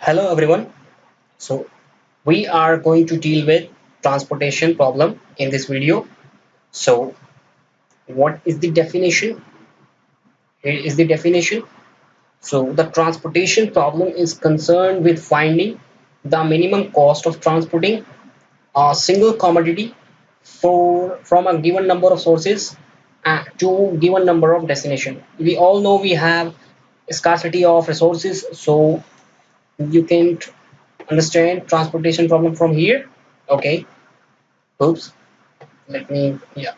Hello everyone. So we are going to deal with transportation problem in this video. So what is the definition? Here is the definition. So the transportation problem is concerned with finding the minimum cost of transporting a single commodity from a given number of sources to given number of destination. We all know we have scarcity of resources, so you can understand transportation problem from here. Okay, oops, let me, yeah.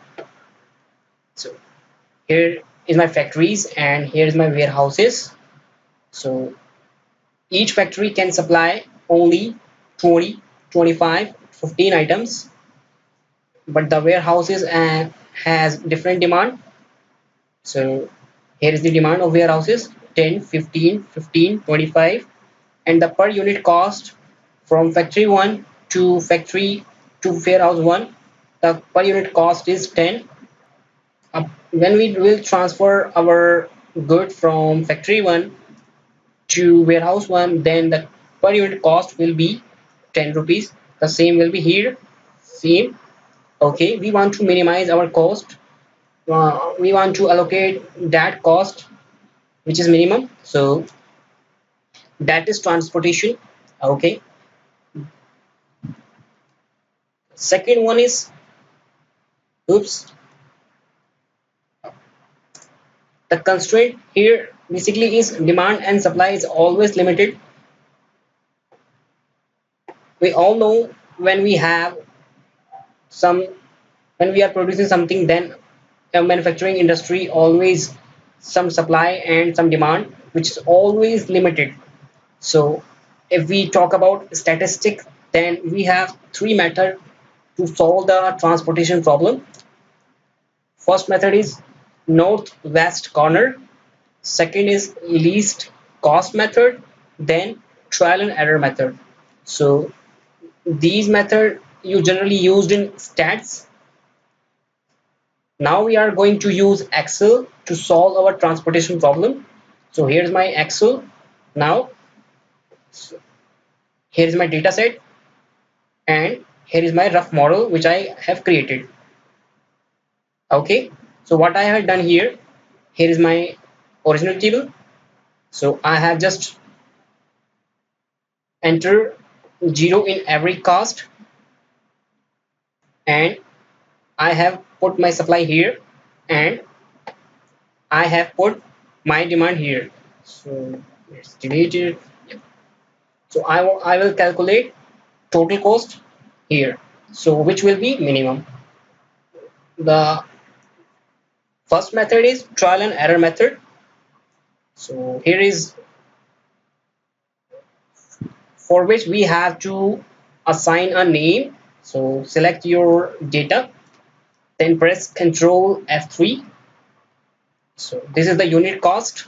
So here is my factories and here is my warehouses. So each factory can supply only 20, 25, 15 items, but the warehouses has different demand. So here is the demand of warehouses: 10, 15, 15, 25, and the per unit cost from factory 1 to factory to warehouse 1, the per unit cost is 10. When we will transfer our good from factory 1 to warehouse 1, then the per unit cost will be 10 rupees. The same will be here, same. Okay, we want to minimize our cost. We want to allocate that cost which is minimum, so that is transportation. Okay, second one is, oops, the constraint here basically is demand and supply is always limited. We all know when we have some, when we are producing something, then a manufacturing industry always some supply and some demand which is always limited. So if we talk about statistics, then we have three methods to solve the transportation problem. First method is northwest corner, second is least cost method, then trial and error method. So these method you generally used in stats. Now we are going to use Excel to solve our transportation problem. So here's my Excel. Now here is my data set and here is my rough model which I have created. Okay, so what I have done here, here is my original table. So I have just enter 0 in every cost, and I have put my supply here, and I have put my demand here. So let's delete it. Yeah. So I will calculate total cost here. So which will be minimum. The first method is trial and error method. So here is for which we have to assign a name. So select your data, then press Ctrl F3. So this is the unit cost.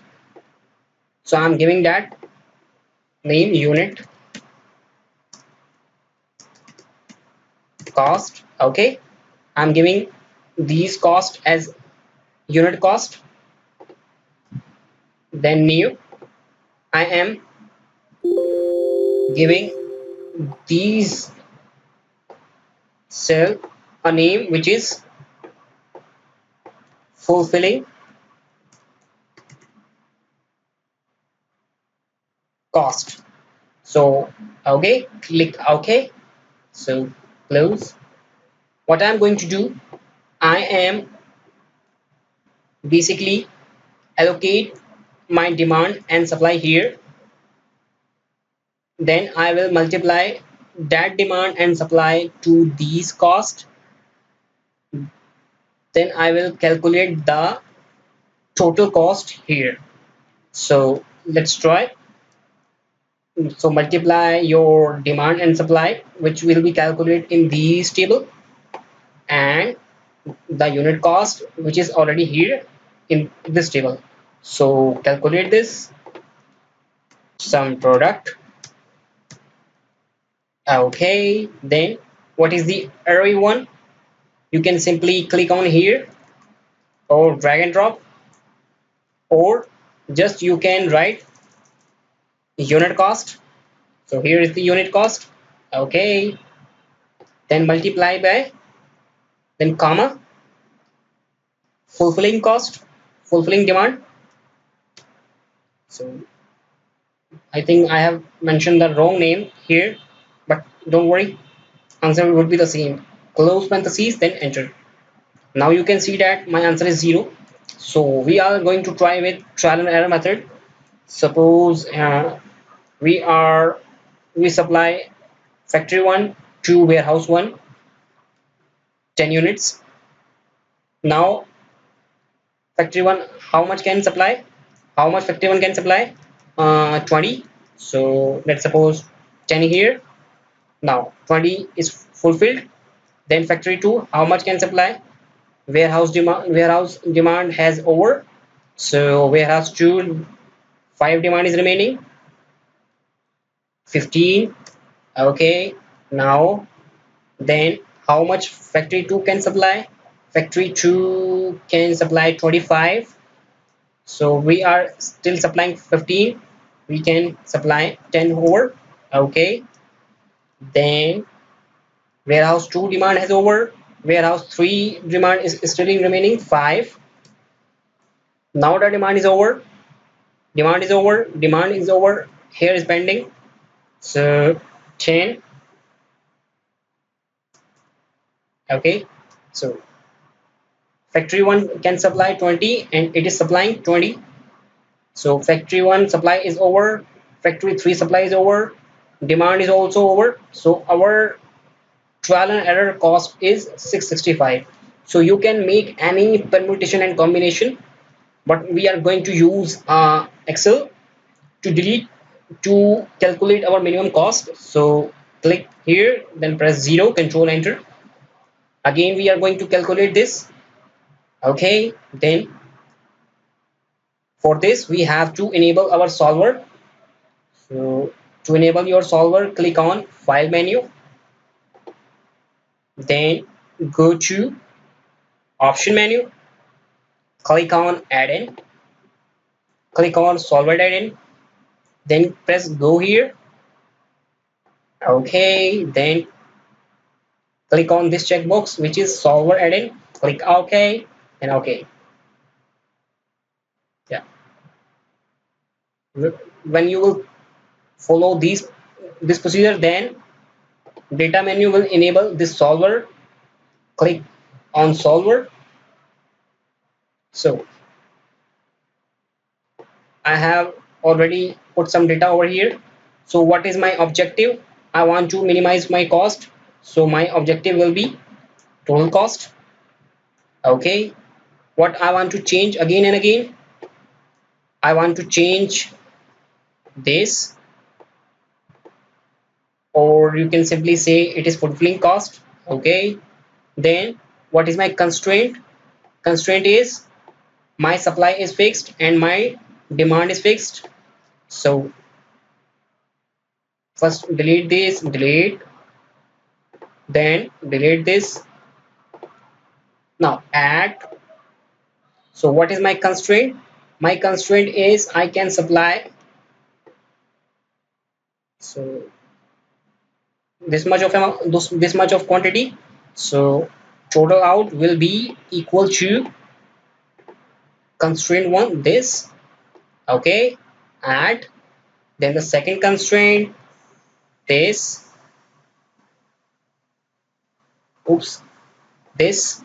So I'm giving that name unit cost. Okay, I'm giving these cost as unit cost. Then new, I am giving these cell a name which is fulfilling cost. So okay, click OK. So close. What I'm going to do, I am basically allocate my demand and supply here. Then I will multiply that demand and supply to these cost. Then I will calculate the total cost here. So let's try. So multiply your demand and supply, which will be calculated in these table, and the unit cost, which is already here in this table. So calculate this, some product. Okay, then what is the array one? You can simply click on here or drag and drop, or just you can write unit cost So here is the unit cost. Okay, then multiply by, then comma, fulfilling cost, fulfilling demand. So I think I have mentioned the wrong name here, but don't worry, answer would be the same. Close parentheses, then enter. Now you can see that my answer is 0. So we are going to try with trial and error method. Suppose we are we supply factory 1 to warehouse 1 10 units. Now factory 1 how much can supply? How much factory 1 can supply? 20. So let's suppose 10 here. Now 20 is fulfilled. Then factory 2 how much can supply? Warehouse demand has over. So warehouse 2 5 demand is remaining. 15. Okay. Now then how much factory 2 can supply? Factory 2 can supply 25. So we are still supplying 15. We can supply 10 over. Okay. Then warehouse 2 demand has over. Warehouse 3 demand is still remaining 5. Now the demand is over. Demand is over. Demand is over. Here is pending. So 10. Okay. So factory 1 can supply 20 and it is supplying 20. So factory 1 supply is over. Factory 3 supply is over. Demand is also over. So our trial and error cost is 665. So you can make any permutation and combination, but we are going to use Excel to calculate our minimum cost. So click here, then press 0, control enter. Again we are going to calculate this. Okay, then for this we have to enable our solver. So to enable your solver, click on file menu, then go to option menu, click on add-in, click on solver add-in, then press go here. Okay, then click on this checkbox which is solver add-in, click OK and OK. Yeah, when you will follow this procedure, then data menu will enable this solver. Click on solver. So I have already put some data over here. So what is my objective? I want to minimize my cost. So my objective will be total cost. Okay. What I want to change again and again? I want to change this, or you can simply say it is fulfilling cost. Okay. Then what is my constraint? Constraint is my supply is fixed and my demand is fixed. So first delete this, delete, then delete this. Now add. So what is my constraint? My constraint is I can supply so this much of amount, this much of quantity. So total out will be equal to constraint 1 this. Okay, add, then the second constraint this, oops, this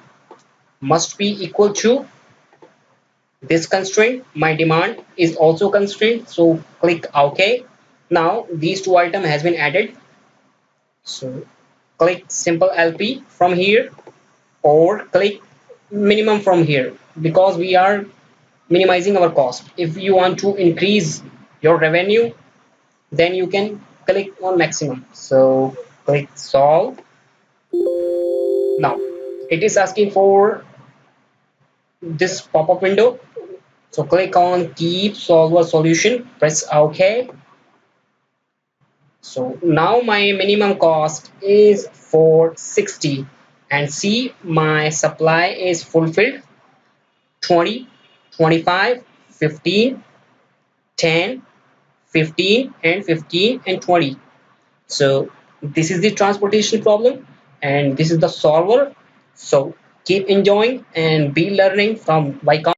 must be equal to this constraint. My demand is also constrained, so click OK. Now these two items has been added. So click simple LP from here, or click minimum from here, because we are minimizing our cost. If you want to increase your revenue, then you can click on maximum. So click solve. Now it is asking for this pop-up window. So click on keep solver solution, press OK. So now my minimum cost is 460, and see my supply is fulfilled 20, 25, 15, 10, 15 and 15 and 20. So this is the transportation problem, and this is the solver. So keep enjoying and be learning from Vicom.